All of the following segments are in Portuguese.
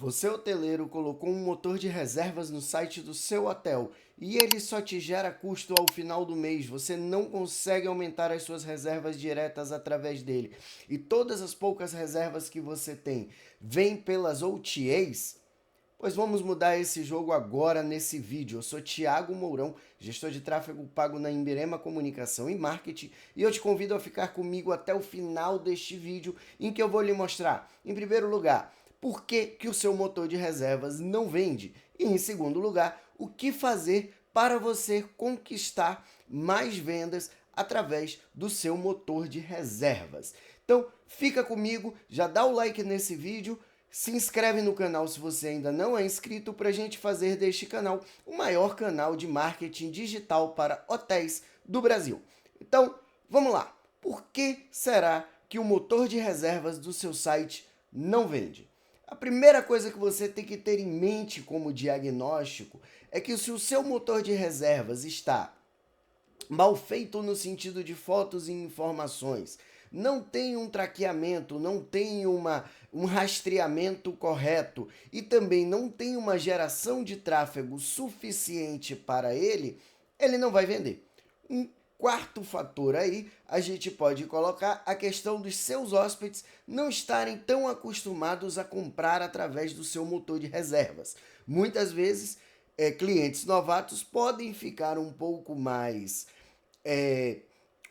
Você, hoteleiro, colocou um motor de reservas no site do seu hotel e ele só te gera custo ao final do mês. Você não consegue aumentar as suas reservas diretas através dele. E todas as poucas reservas que você tem vêm pelas OTAs? Pois vamos mudar esse jogo agora nesse vídeo. Eu sou Thiago Mourão, gestor de tráfego pago na Imbirema Comunicação e Marketing, e eu te convido a ficar comigo até o final deste vídeo, em que eu vou lhe mostrar, em primeiro lugar, por que o seu motor de reservas não vende, e em segundo lugar, o que fazer para você conquistar mais vendas através do seu motor de reservas. Então, fica comigo, já dá o like nesse vídeo, se inscreve no canal se você ainda não é inscrito para a gente fazer deste canal o maior canal de marketing digital para hotéis do Brasil. Então, vamos lá. Por que será que o motor de reservas do seu site não vende? A primeira coisa que você tem que ter em mente como diagnóstico é que se o seu motor de reservas está mal feito no sentido de fotos e informações, não tem um traqueamento, não tem um rastreamento correto e também não tem uma geração de tráfego suficiente para ele, ele não vai vender. Um quarto fator aí, a gente pode colocar a questão dos seus hóspedes não estarem tão acostumados a comprar através do seu motor de reservas. Muitas vezes, clientes novatos podem ficar um pouco mais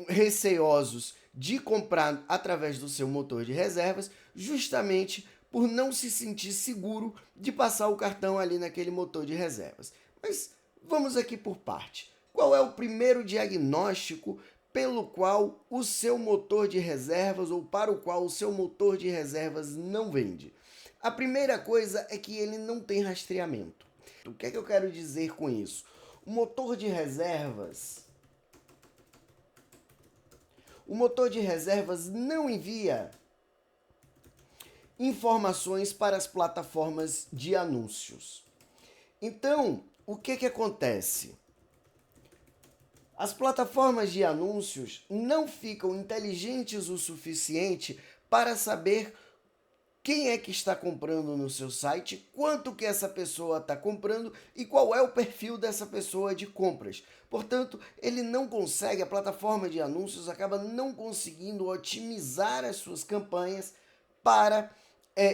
receosos de comprar através do seu motor de reservas, justamente por não se sentir seguro de passar o cartão ali naquele motor de reservas. Mas vamos aqui por parte. Qual é o primeiro diagnóstico pelo qual o seu motor de reservas ou para o qual o seu motor de reservas não vende? A primeira coisa é que ele não tem rastreamento. O que é que eu quero dizer com isso? O motor de reservas não envia informações para as plataformas de anúncios. Então, o que acontece? As plataformas de anúncios não ficam inteligentes o suficiente para saber quem é que está comprando no seu site, quanto que essa pessoa está comprando e qual é o perfil dessa pessoa de compras. Portanto, ele não consegue, a plataforma de anúncios acaba não conseguindo otimizar as suas campanhas para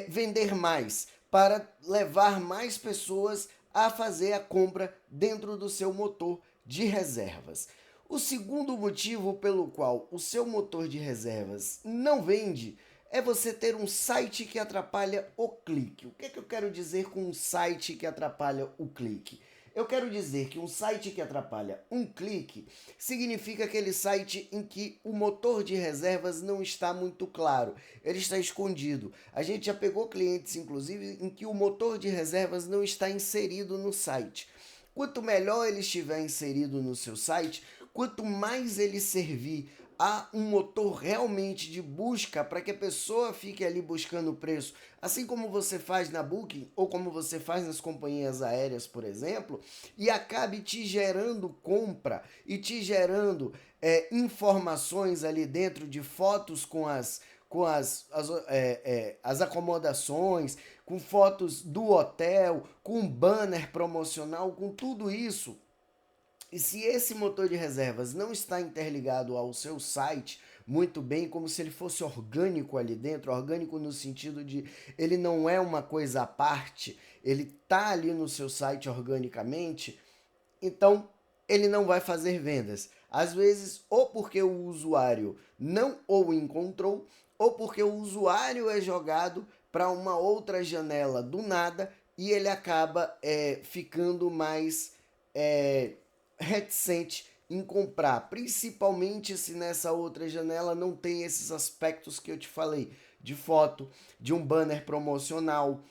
vender mais, para levar mais pessoas a fazer a compra dentro do seu motor de reservas. O segundo motivo pelo qual o seu motor de reservas não vende é você ter um site que atrapalha o clique. O que é que eu quero dizer com um site que atrapalha o clique? Eu quero dizer que um site que atrapalha um clique significa aquele site em que o motor de reservas não está muito claro, ele está escondido. A gente já pegou clientes, inclusive, em que o motor de reservas não está inserido no site. Quanto melhor ele estiver inserido no seu site, quanto mais ele servir a um motor realmente de busca para que a pessoa fique ali buscando o preço, assim como você faz na Booking ou como você faz nas companhias aéreas, por exemplo, e acabe te gerando compra e te gerando informações ali dentro de fotos com as acomodações, com fotos do hotel, com banner promocional, com tudo isso. E se esse motor de reservas não está interligado ao seu site muito bem, como se ele fosse orgânico ali dentro, orgânico no sentido de ele não é uma coisa à parte, ele está ali no seu site organicamente, então ele não vai fazer vendas. Às vezes, ou porque o usuário não o encontrou, ou porque o usuário é jogado para uma outra janela do nada e ele acaba ficando mais reticente em comprar, principalmente se nessa outra janela não tem esses aspectos que eu te falei, de foto, de um banner promocional,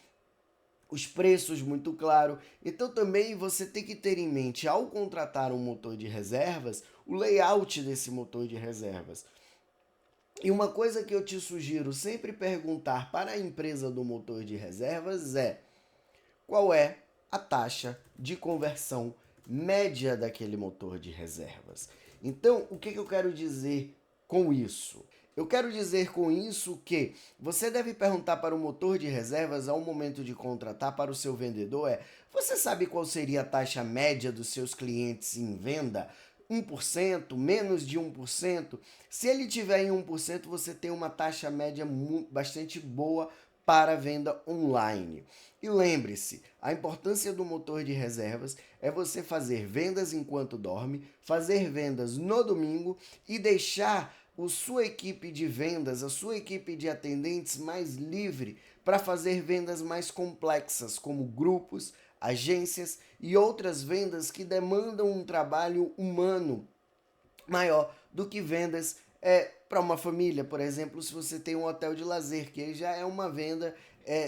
os preços muito claro. Então também você tem que ter em mente, ao contratar um motor de reservas, o layout desse motor de reservas. E uma coisa que eu te sugiro sempre perguntar para a empresa do motor de reservas é: qual é a taxa de conversão média daquele motor de reservas? Então, o que eu quero dizer com isso? Eu quero dizer com isso que você deve perguntar para o motor de reservas ao momento de contratar para o seu vendedor você sabe qual seria a taxa média dos seus clientes em venda? 1%, menos de 1%? Se ele tiver em 1%, você tem uma taxa média bastante boa para venda online. E lembre-se, a importância do motor de reservas é você fazer vendas enquanto dorme, fazer vendas no domingo e deixar a sua equipe de vendas, a sua equipe de atendentes mais livre para fazer vendas mais complexas, como grupos, agências e outras vendas que demandam um trabalho humano maior do que vendas para uma família. Por exemplo, se você tem um hotel de lazer, que já é uma venda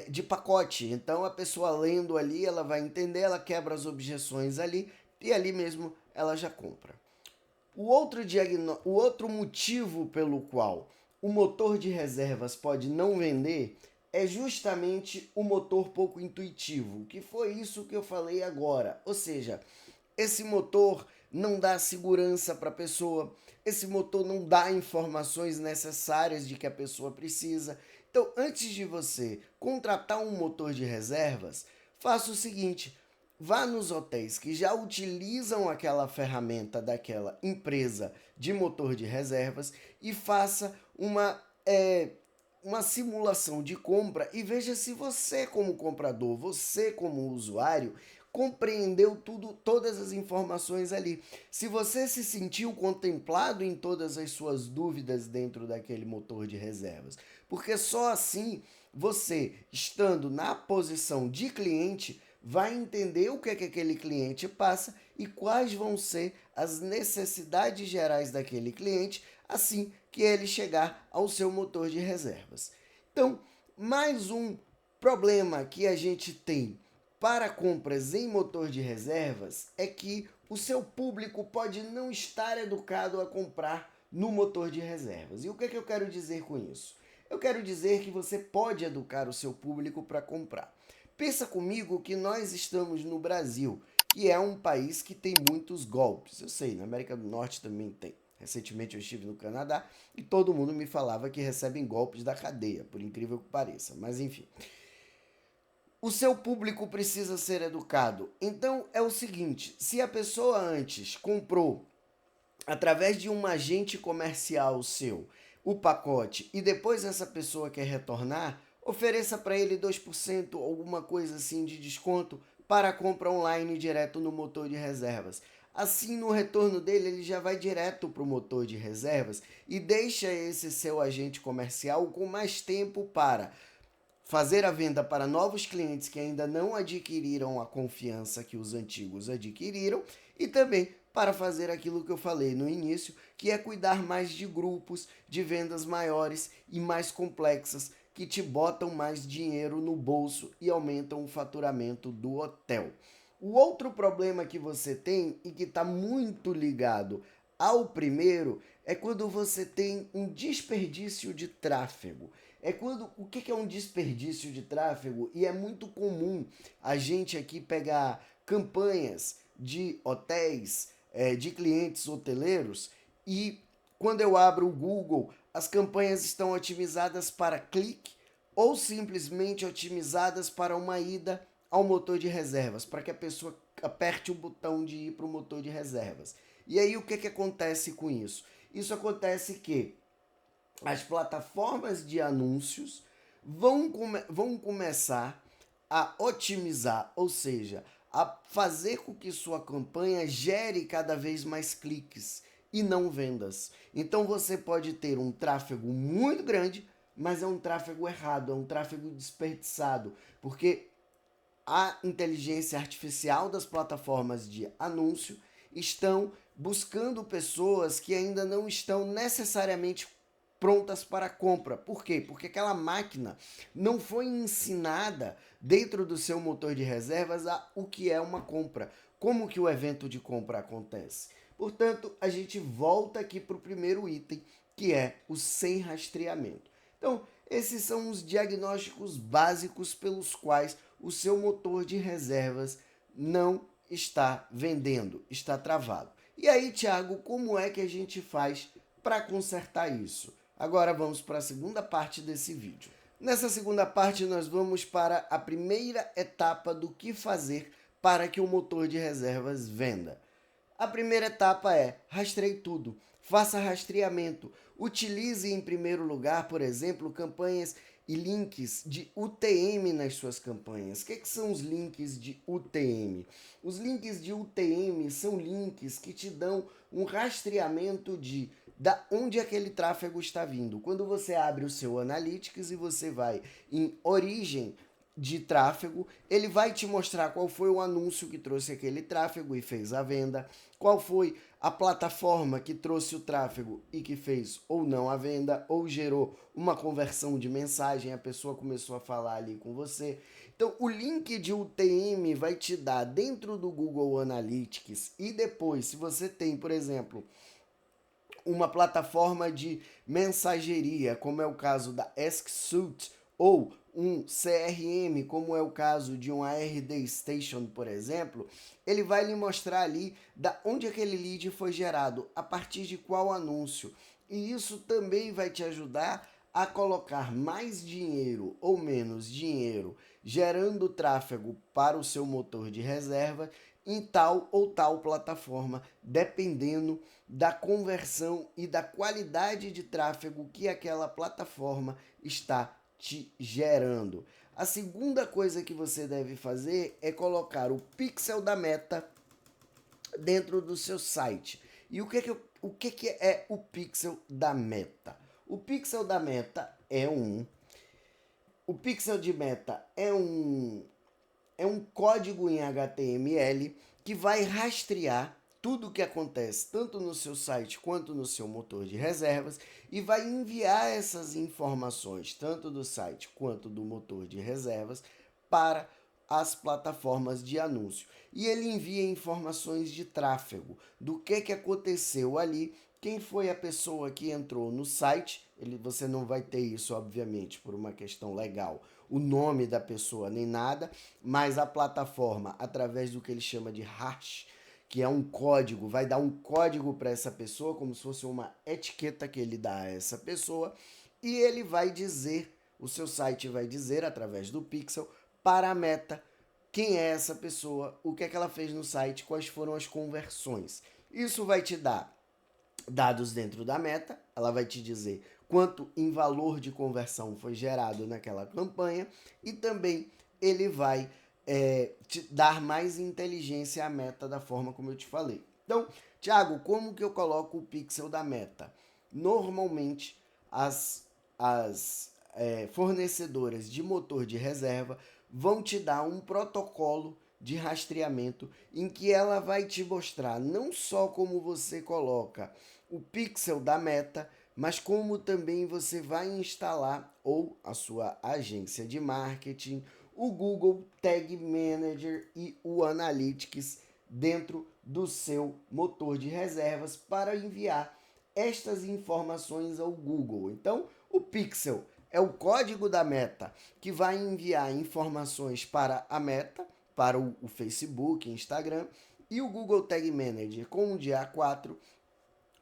de pacote. Então a pessoa lendo ali, ela vai entender, ela quebra as objeções ali e ali mesmo ela já compra. O outro motivo pelo qual o motor de reservas pode não vender é justamente o motor pouco intuitivo, que foi isso que eu falei agora. Ou seja, esse motor não dá segurança para a pessoa, esse motor não dá informações necessárias de que a pessoa precisa. Então, antes de você contratar um motor de reservas, faça o seguinte: vá nos hotéis que já utilizam aquela ferramenta daquela empresa de motor de reservas e faça uma simulação de compra e veja se você como comprador, você como usuário, compreendeu todas as informações ali. Se você se sentiu contemplado em todas as suas dúvidas dentro daquele motor de reservas. Porque só assim você, estando na posição de cliente, vai entender o que é que aquele cliente passa e quais vão ser as necessidades gerais daquele cliente assim que ele chegar ao seu motor de reservas. Então, mais um problema que a gente tem para compras em motor de reservas é que o seu público pode não estar educado a comprar no motor de reservas. E o que é que eu quero dizer com isso? Eu quero dizer que você pode educar o seu público para comprar. Pensa comigo que nós estamos no Brasil, que é um país que tem muitos golpes. Eu sei, na América do Norte também tem. Recentemente eu estive no Canadá e todo mundo me falava que recebem golpes da cadeia, por incrível que pareça. Mas enfim, o seu público precisa ser educado. Então é o seguinte: se a pessoa antes comprou através de um agente comercial seu o pacote e depois essa pessoa quer retornar, ofereça para ele 2%, alguma coisa assim de desconto para a compra online direto no motor de reservas. Assim, no retorno dele, ele já vai direto para o motor de reservas e deixa esse seu agente comercial com mais tempo para fazer a venda para novos clientes que ainda não adquiriram a confiança que os antigos adquiriram e também para fazer aquilo que eu falei no início, que é cuidar mais de grupos, de vendas maiores e mais complexas, que te botam mais dinheiro no bolso e aumentam o faturamento do hotel. O outro problema que você tem e que está muito ligado ao primeiro é quando você tem um desperdício de tráfego. O que é um desperdício de tráfego? E é muito comum a gente aqui pegar campanhas de hotéis, de clientes hoteleiros e quando eu abro o Google, as campanhas estão otimizadas para clique ou simplesmente otimizadas para uma ida ao motor de reservas, para que a pessoa aperte o botão de ir para o motor de reservas. E aí o que acontece com isso? Isso acontece que as plataformas de anúncios vão começar a otimizar, ou seja, a fazer com que sua campanha gere cada vez mais cliques e não vendas. Então você pode ter um tráfego muito grande, mas é um tráfego errado, é um tráfego desperdiçado, porque a inteligência artificial das plataformas de anúncio estão buscando pessoas que ainda não estão necessariamente prontas para compra. Por quê? Porque aquela máquina não foi ensinada dentro do seu motor de reservas o que é uma compra, como que o evento de compra acontece. Portanto, a gente volta aqui para o primeiro item, que é o sem rastreamento. Então, esses são os diagnósticos básicos pelos quais o seu motor de reservas não está vendendo, está travado. E aí, Thiago, como é que a gente faz para consertar isso? Agora vamos para a segunda parte desse vídeo. Nessa segunda parte nós vamos para a primeira etapa do que fazer para que o motor de reservas venda. A primeira etapa é rastreie tudo, faça rastreamento, utilize em primeiro lugar, por exemplo, campanhas e links de UTM nas suas campanhas. O que são os links de UTM? Os links de UTM são links que te dão um rastreamento da onde aquele tráfego está vindo. Quando você abre o seu Analytics e você vai em origem de tráfego, ele vai te mostrar qual foi o anúncio que trouxe aquele tráfego e fez a venda, qual foi a plataforma que trouxe o tráfego e que fez ou não a venda, ou gerou uma conversão de mensagem, a pessoa começou a falar ali com você. Então, o link de UTM vai te dar dentro do Google Analytics e depois, se você tem, por exemplo, uma plataforma de mensageria, como é o caso da AskSuite, ou um CRM, como é o caso de um ARD Station, por exemplo, ele vai lhe mostrar ali da onde aquele lead foi gerado, a partir de qual anúncio. E isso também vai te ajudar a colocar mais dinheiro ou menos dinheiro gerando tráfego para o seu motor de reserva em tal ou tal plataforma, dependendo da conversão e da qualidade de tráfego que aquela plataforma está te gerando. A segunda coisa que você deve fazer é colocar o pixel da meta dentro do seu site. E o que é o pixel da meta? O pixel da meta o pixel de meta é um código em HTML que vai rastrear tudo o que acontece tanto no seu site quanto no seu motor de reservas e vai enviar essas informações tanto do site quanto do motor de reservas para as plataformas de anúncio. E ele envia informações de tráfego, do que aconteceu ali, quem foi a pessoa que entrou no site. Você não vai ter isso, obviamente, por uma questão legal, o nome da pessoa nem nada, mas a plataforma, através do que ele chama de hash, que é um código, vai dar um código para essa pessoa, como se fosse uma etiqueta que ele dá a essa pessoa, e ele vai dizer, o seu site vai dizer, através do pixel, para a meta, quem é essa pessoa, o que é que ela fez no site, quais foram as conversões. Isso vai te dar dados dentro da meta, ela vai te dizer quanto em valor de conversão foi gerado naquela campanha e também ele vai te dar mais inteligência à meta da forma como eu te falei. Então, Thiago, como que eu coloco o pixel da meta? Normalmente, as fornecedoras de motor de reserva vão te dar um protocolo de rastreamento em que ela vai te mostrar não só como você coloca o pixel da meta, mas como também você vai instalar ou a sua agência de marketing, o Google Tag Manager e o Analytics dentro do seu motor de reservas para enviar estas informações ao Google. Então, o pixel é o código da meta que vai enviar informações para a meta, para o Facebook, Instagram, e o Google Tag Manager com o GA4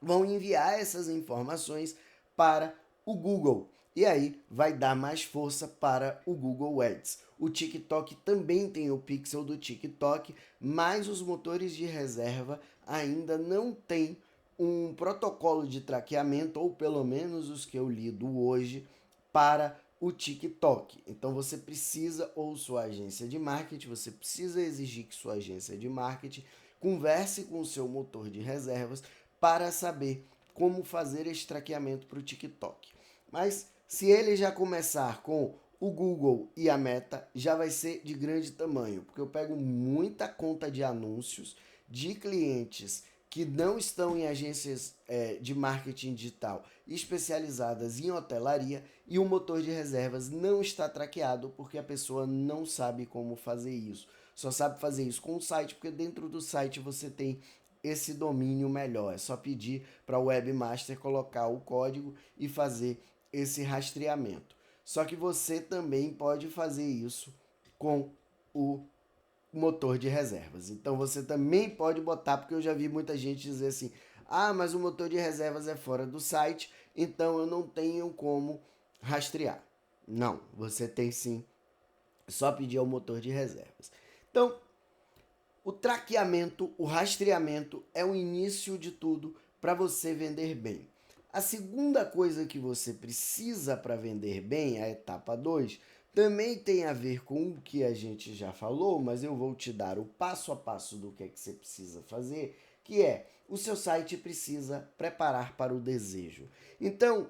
vão enviar essas informações para o Google. E aí vai dar mais força para o Google Ads. O TikTok também tem o pixel do TikTok, mas os motores de reserva ainda não têm um protocolo de traqueamento, ou pelo menos os que eu lido hoje, para o TikTok. Então você precisa, ou sua agência de marketing, você precisa exigir que sua agência de marketing converse com o seu motor de reservas para saber como fazer esse traqueamento para o TikTok. Mas se ele já começar com o Google e a Meta, já vai ser de grande tamanho, porque eu pego muita conta de anúncios de clientes que não estão em agências de marketing digital especializadas em hotelaria e o motor de reservas não está traqueado porque a pessoa não sabe como fazer isso. Só sabe fazer isso com o site, porque dentro do site você tem esse domínio melhor. É só pedir para o webmaster colocar o código e fazer esse rastreamento. Só que você também pode fazer isso com o motor de reservas. Então você também pode botar, porque eu já vi muita gente dizer assim: Ah, mas o motor de reservas é fora do site, então eu não tenho como rastrear. Não, você tem sim, só pedir ao motor de reservas. Então, o traqueamento, o rastreamento é o início de tudo para você vender bem. A segunda coisa que você precisa para vender bem, a etapa 2, também tem a ver com o que a gente já falou, mas eu vou te dar o passo a passo do que é que você precisa fazer, que é o seu site precisa preparar para o desejo. Então,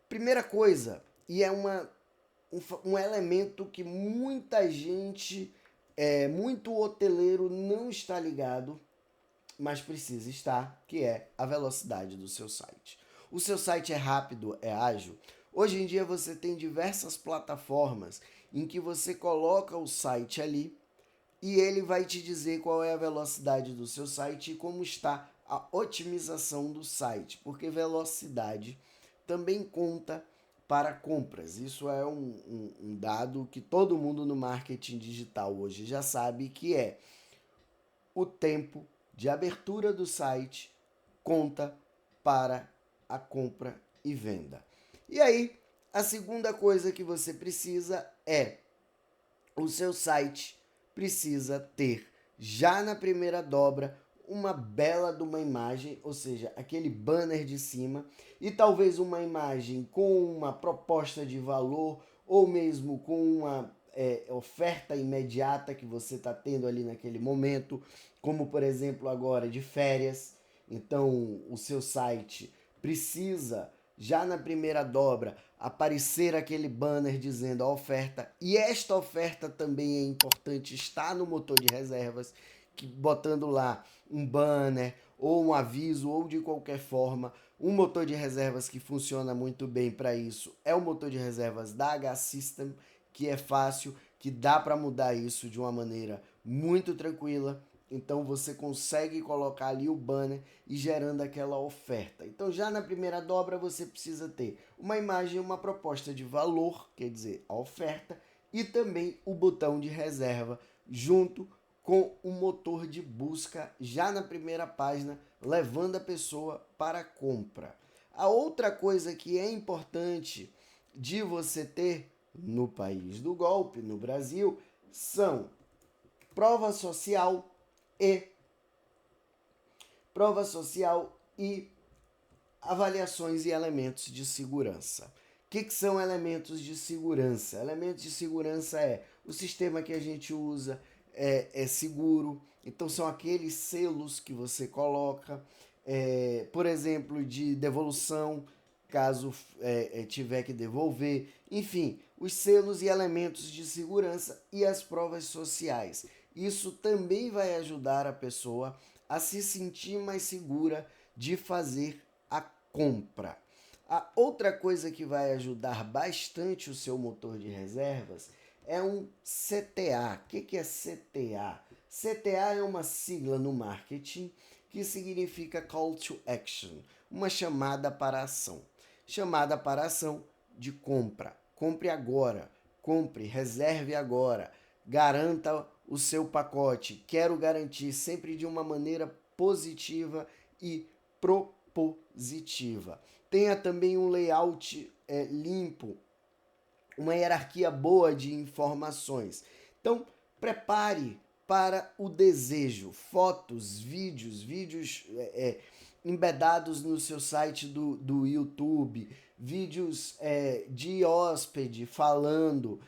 primeira coisa, e é um elemento que muita gente, muito hoteleiro não está ligado, mas precisa estar, que é a velocidade do seu site. O seu site é rápido, é ágil. Hoje em dia você tem diversas plataformas em que você coloca o site ali e ele vai te dizer qual é a velocidade do seu site e como está a otimização do site, porque velocidade também conta para compras. Isso é um dado que todo mundo no marketing digital hoje já sabe, que é o tempo de abertura do site conta para a compra e venda. E aí, a segunda coisa que você precisa é o seu site precisa ter já na primeira dobra uma bela de uma imagem, ou seja, aquele banner de cima, e talvez uma imagem com uma proposta de valor ou mesmo com uma oferta imediata que você está tendo ali naquele momento, como por exemplo agora de férias. Então o seu site precisa já na primeira dobra aparecer aquele banner dizendo a oferta, e esta oferta também é importante estar no motor de reservas, que botando lá um banner ou um aviso ou de qualquer forma. Um motor de reservas que funciona muito bem para isso é o motor de reservas da H-System, que é fácil, que dá para mudar isso de uma maneira muito tranquila. Então você consegue colocar ali o banner e gerando aquela oferta. Então já na primeira dobra você precisa ter uma imagem, uma proposta de valor, quer dizer, a oferta, e também o botão de reserva junto com o motor de busca já na primeira página, levando a pessoa para a compra. A outra coisa que é importante de você ter no país do golpe, no Brasil, são prova social e prova social e avaliações e elementos de segurança. O que são elementos de segurança? Elementos de segurança é o sistema que a gente usa, é seguro, então são aqueles selos que você coloca, por exemplo, de devolução, caso tiver que devolver, enfim, os selos e elementos de segurança e as provas sociais. Isso também vai ajudar a pessoa a se sentir mais segura de fazer a compra. A outra coisa que vai ajudar bastante o seu motor de reservas é um CTA. O que é CTA? CTA é uma sigla no marketing que significa Call to Action, uma chamada para ação. Chamada para ação de compra. Compre agora, compre, reserve agora, garanta o seu pacote. Quero garantir sempre de uma maneira positiva e propositiva. Tenha também um layout limpo, uma hierarquia boa de informações. Então, prepare para o desejo. Fotos, vídeos embedados no seu site do YouTube, vídeos de hóspede falando,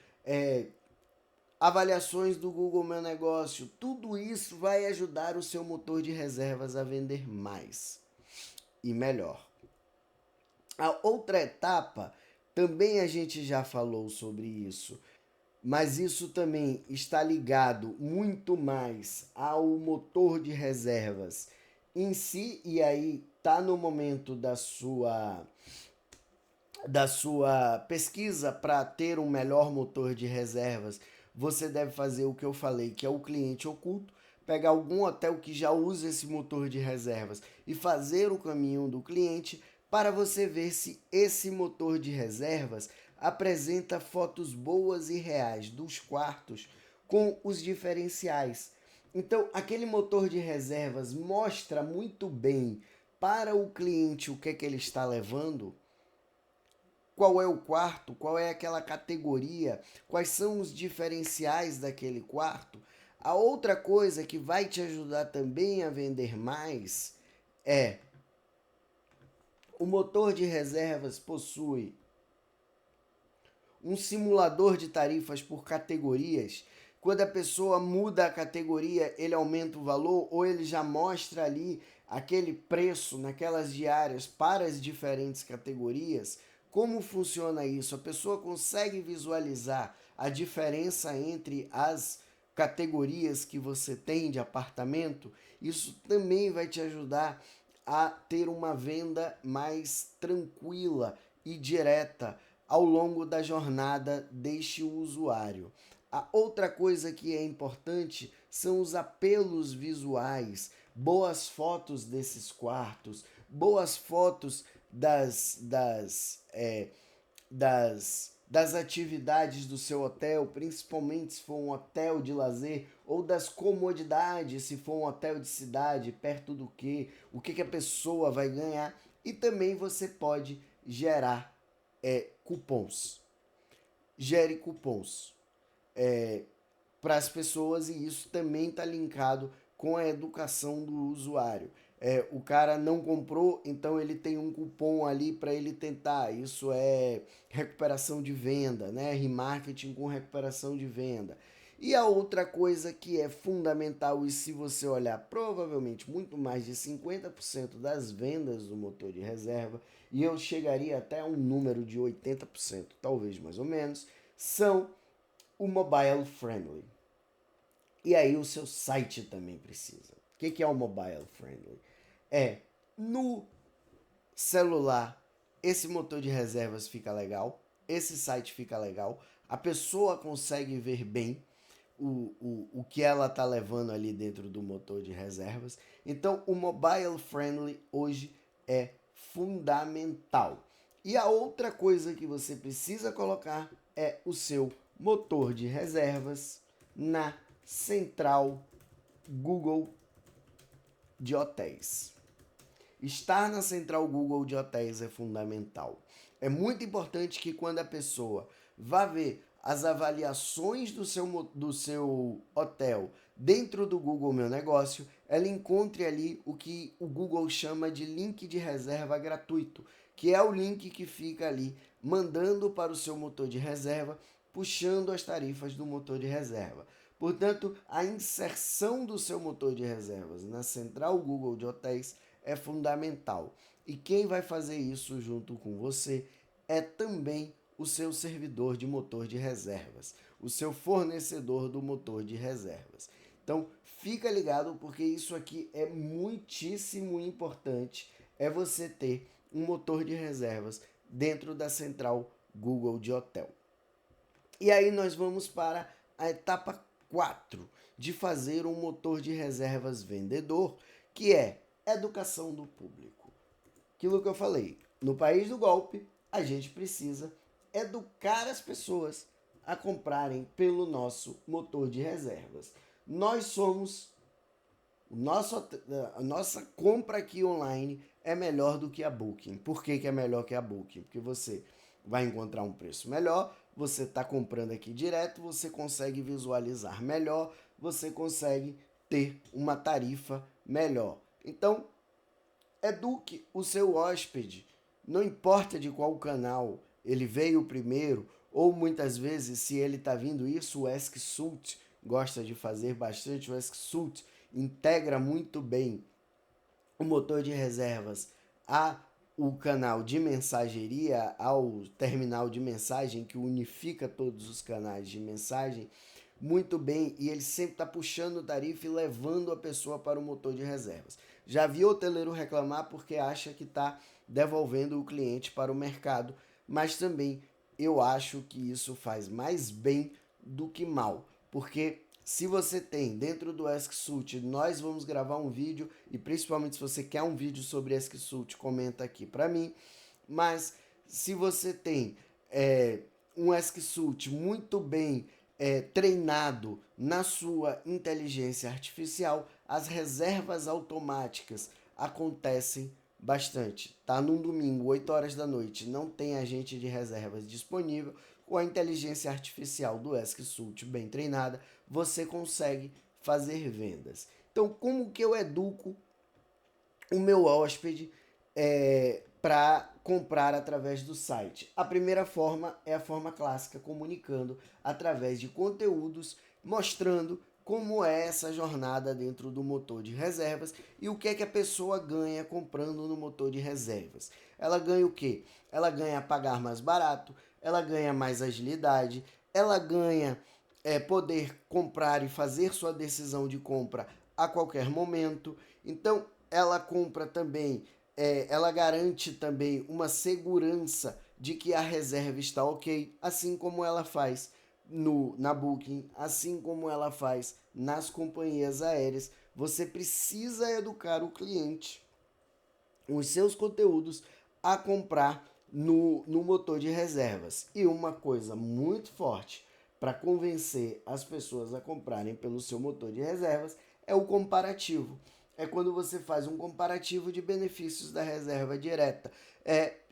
avaliações do Google Meu Negócio. Tudo isso vai ajudar o seu motor de reservas a vender mais e melhor. A outra etapa, também a gente já falou sobre isso, mas isso também está ligado muito mais ao motor de reservas em si, e aí tá no momento da sua pesquisa para ter um melhor motor de reservas. Você deve fazer o que eu falei, que é o cliente oculto, pegar algum hotel que já usa esse motor de reservas e fazer o caminho do cliente para você ver se esse motor de reservas apresenta fotos boas e reais dos quartos com os diferenciais. Então, aquele motor de reservas mostra muito bem para o cliente o que é que ele está levando, qual é o quarto, qual é aquela categoria, quais são os diferenciais daquele quarto. A outra coisa que vai te ajudar também a vender mais é o motor de reservas possui um simulador de tarifas por categorias. Quando a pessoa muda a categoria, ele aumenta o valor ou ele já mostra ali aquele preço naquelas diárias para as diferentes categorias. Como funciona isso? A pessoa consegue visualizar a diferença entre as categorias que você tem de apartamento. Isso também vai te ajudar a ter uma venda mais tranquila e direta ao longo da jornada deste usuário. A outra coisa que é importante são os apelos visuais, boas fotos desses quartos, boas fotos das atividades do seu hotel, principalmente se for um hotel de lazer, ou das comodidades, se for um hotel de cidade, perto do que, o que a pessoa vai ganhar. E também você pode gerar cupons. Gere cupons para as pessoas e isso também está linkado com a educação do usuário. O cara não comprou, então ele tem um cupom ali para ele tentar. Isso é recuperação de venda, né? Remarketing com recuperação de venda. E a outra coisa que é fundamental, e se você olhar, provavelmente muito mais de 50% das vendas do motor de reserva, e eu chegaria até a um número de 80%, talvez mais ou menos, são o mobile friendly. E aí o seu site também precisa. O que é o mobile friendly? No celular, esse motor de reservas fica legal, esse site fica legal, a pessoa consegue ver bem o que ela está levando ali dentro do motor de reservas. Então, o mobile friendly hoje é fundamental. E a outra coisa que você precisa colocar é o seu motor de reservas na central Google de hotéis. Estar na central Google de hotéis é fundamental. É muito importante que quando a pessoa vá ver as avaliações do seu hotel dentro do Google Meu Negócio, ela encontre ali o que o Google chama de link de reserva gratuito, que é o link que fica ali mandando para o seu motor de reserva, puxando as tarifas do motor de reserva. Portanto, a inserção do seu motor de reservas na central Google de hotéis é fundamental. E quem vai fazer isso junto com você é também o seu servidor de motor de reservas, o seu fornecedor do motor de reservas. Então, fica ligado porque isso aqui é muitíssimo importante, é você ter um motor de reservas dentro da central Google de hotel. E aí nós vamos para a etapa 4 de fazer um motor de reservas vendedor, que é educação do público. Aquilo que eu falei, no país do golpe, a gente precisa educar as pessoas a comprarem pelo nosso motor de reservas. Nós somos a nossa compra aqui online é melhor do que a Booking. Por que é melhor que a Booking? Porque você vai encontrar um preço melhor, você está comprando aqui direto, você consegue visualizar melhor, você consegue ter uma tarifa melhor. Então, eduque o seu hóspede, não importa de qual canal ele veio primeiro, ou muitas vezes, se ele está vindo isso, o EskSult gosta de fazer bastante, o EskSult integra muito bem o motor de reservas ao canal de mensageria, ao terminal de mensagem que unifica todos os canais de mensagem muito bem, e ele sempre está puxando tarifa e levando a pessoa para o motor de reservas. Já vi hoteleiro reclamar porque acha que está devolvendo o cliente para o mercado, mas também eu acho que isso faz mais bem do que mal, porque se você tem dentro do EskSult, nós vamos gravar um vídeo, e principalmente se você quer um vídeo sobre EskSult, comenta aqui para mim, mas se você tem um EskSult muito bem treinado na sua inteligência artificial, as reservas automáticas acontecem bastante. Tá num domingo, 8 horas da noite, não tem agente de reservas disponível, com a inteligência artificial do Esksult bem treinada, você consegue fazer vendas. Então, como que eu educo o meu hóspede para comprar através do site? A primeira forma é a forma clássica, comunicando através de conteúdos, mostrando como é essa jornada dentro do motor de reservas e o que é que a pessoa ganha comprando no motor de reservas. Ela ganha o quê? Ela ganha pagar mais barato, ela ganha mais agilidade, ela ganha poder comprar e fazer sua decisão de compra a qualquer momento. Então, ela compra também, ela garante também uma segurança de que a reserva está ok, assim como ela faz na Booking, assim como ela faz nas companhias aéreas. Você precisa educar o cliente, os seus conteúdos, a comprar no motor de reservas. E uma coisa muito forte para convencer as pessoas a comprarem pelo seu motor de reservas é o comparativo. É quando você faz um comparativo de benefícios da reserva direta.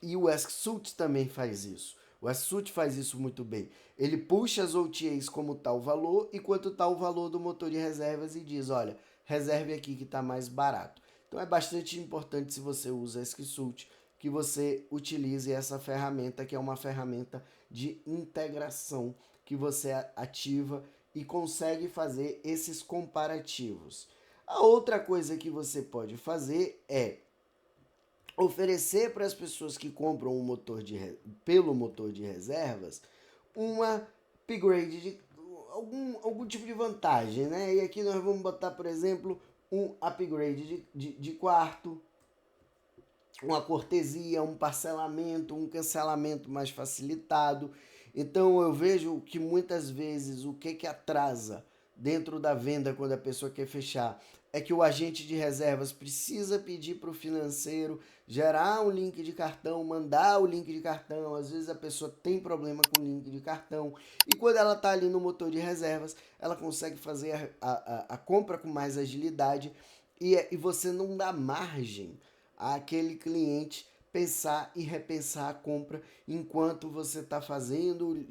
E o Esksult também faz isso. O Esksult faz isso muito bem. Ele puxa as OTAs como tal valor e quanto tal o valor do motor de reservas e diz, olha, reserve aqui que está mais barato. Então é bastante importante, se você usa Esksult, que você utilize essa ferramenta, que é uma ferramenta de integração que você ativa e consegue fazer esses comparativos. A outra coisa que você pode fazer é oferecer para as pessoas que compram pelo motor de reservas uma upgrade de algum tipo de vantagem, né? E aqui nós vamos botar, por exemplo, um upgrade de quarto, uma cortesia, um parcelamento, um cancelamento mais facilitado. Então eu vejo que muitas vezes o que atrasa dentro da venda quando a pessoa quer fechar é que o agente de reservas precisa pedir para o financeiro gerar um link de cartão, mandar o link de cartão. Às vezes a pessoa tem problema com o link de cartão e quando ela está ali no motor de reservas, ela consegue fazer a compra com mais agilidade e você não dá margem àquele cliente pensar e repensar a compra enquanto você está fazendo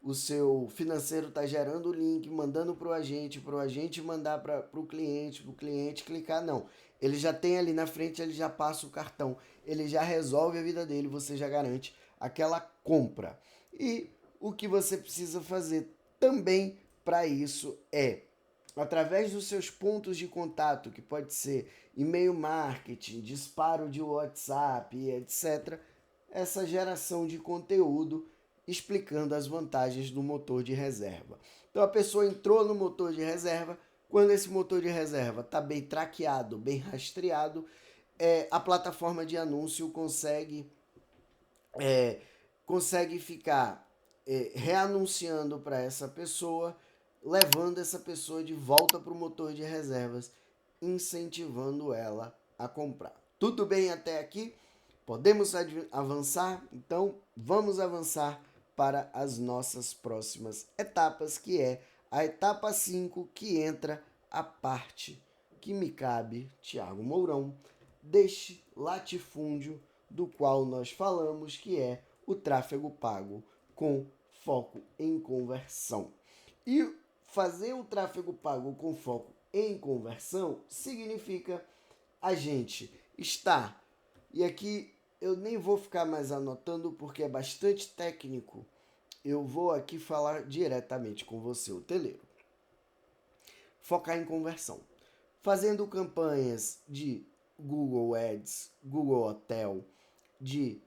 o seu financeiro está gerando o link, mandando para o agente mandar para o cliente clicar. Não, ele já tem ali na frente, ele já passa o cartão, ele já resolve a vida dele, você já garante aquela compra. E o que você precisa fazer também para isso é, através dos seus pontos de contato, que pode ser e-mail marketing, disparo de WhatsApp, etc., essa geração de conteúdo explicando as vantagens do motor de reserva. Então a pessoa entrou no motor de reserva, quando esse motor de reserva está bem traqueado, bem rastreado, a plataforma de anúncio consegue ficar reanunciando para essa pessoa, levando essa pessoa de volta para o motor de reservas, incentivando ela a comprar. Tudo bem até aqui? Podemos avançar? Então, vamos avançar para as nossas próximas etapas, que é a etapa 5, que entra a parte que me cabe, Tiago Mourão, deste latifúndio do qual nós falamos, que é o tráfego pago com foco em conversão. E fazer o tráfego pago com foco em conversão significa a gente estar, e aqui eu nem vou ficar mais anotando porque é bastante técnico, eu vou aqui falar diretamente com você, hoteleiro. Focar em conversão. Fazendo campanhas de Google Ads, Google Hotel, de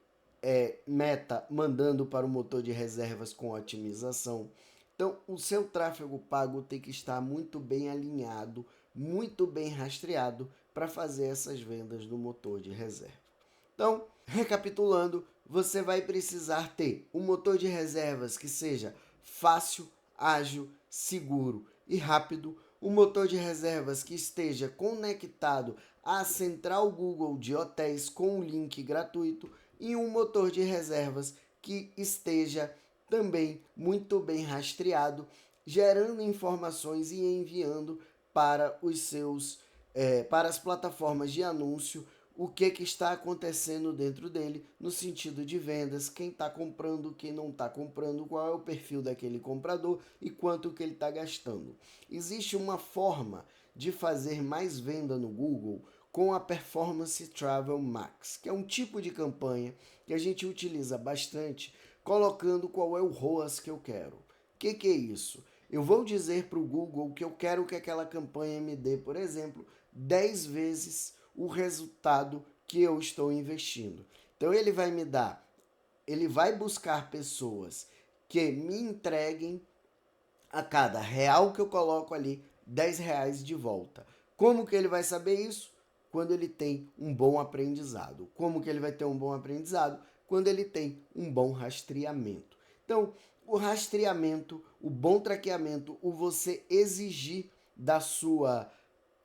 meta, mandando para o motor de reservas com otimização. Então, o seu tráfego pago tem que estar muito bem alinhado, muito bem rastreado para fazer essas vendas no motor de reserva. Então, recapitulando, você vai precisar ter um motor de reservas que seja fácil, ágil, seguro e rápido, um motor de reservas que esteja conectado à central Google de hotéis com um link gratuito e um motor de reservas que esteja também muito bem rastreado, gerando informações e enviando para os seus para as plataformas de anúncio o que está acontecendo dentro dele no sentido de vendas, quem está comprando, quem não está comprando, qual é o perfil daquele comprador e quanto que ele está gastando. Existe uma forma de fazer mais venda no Google com a Performance Travel Max, que é um tipo de campanha que a gente utiliza bastante, colocando qual é o ROAS que eu quero. O que é isso? Eu vou dizer para o Google que eu quero que aquela campanha me dê, por exemplo, 10 vezes o resultado que eu estou investindo. Então ele vai buscar pessoas que me entreguem a cada real que eu coloco ali, 10 reais de volta. Como que ele vai saber isso? Quando ele tem um bom aprendizado. Como que ele vai ter um bom aprendizado? Quando ele tem um bom rastreamento. Então, o rastreamento, o bom traqueamento, o você exigir da sua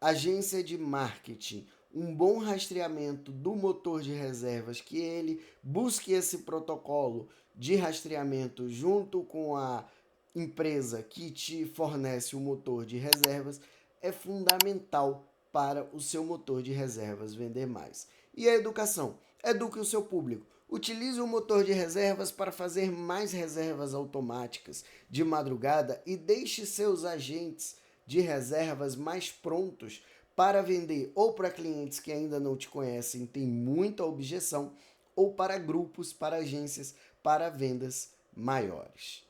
agência de marketing um bom rastreamento do motor de reservas, que ele busque esse protocolo de rastreamento junto com a empresa que te fornece o motor de reservas, é fundamental para o seu motor de reservas vender mais. E a educação? Eduque o seu público. Utilize o motor de reservas para fazer mais reservas automáticas de madrugada e deixe seus agentes de reservas mais prontos para vender ou para clientes que ainda não te conhecem, tem muita objeção, ou para grupos, para agências, para vendas maiores.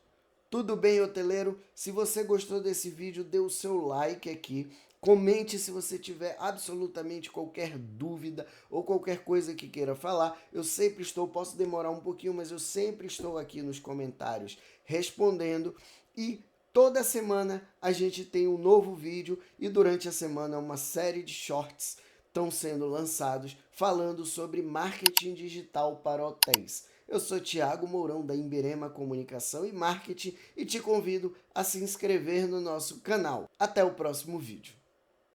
Tudo bem, hoteleiro? Se você gostou desse vídeo, dê o seu like aqui. Comente se você tiver absolutamente qualquer dúvida ou qualquer coisa que queira falar. Eu sempre estou, posso demorar um pouquinho, mas eu sempre estou aqui nos comentários respondendo. E toda semana a gente tem um novo vídeo e durante a semana uma série de shorts estão sendo lançados falando sobre marketing digital para hotéis. Eu sou Thiago Mourão da Imbirema Comunicação e Marketing e te convido a se inscrever no nosso canal. Até o próximo vídeo.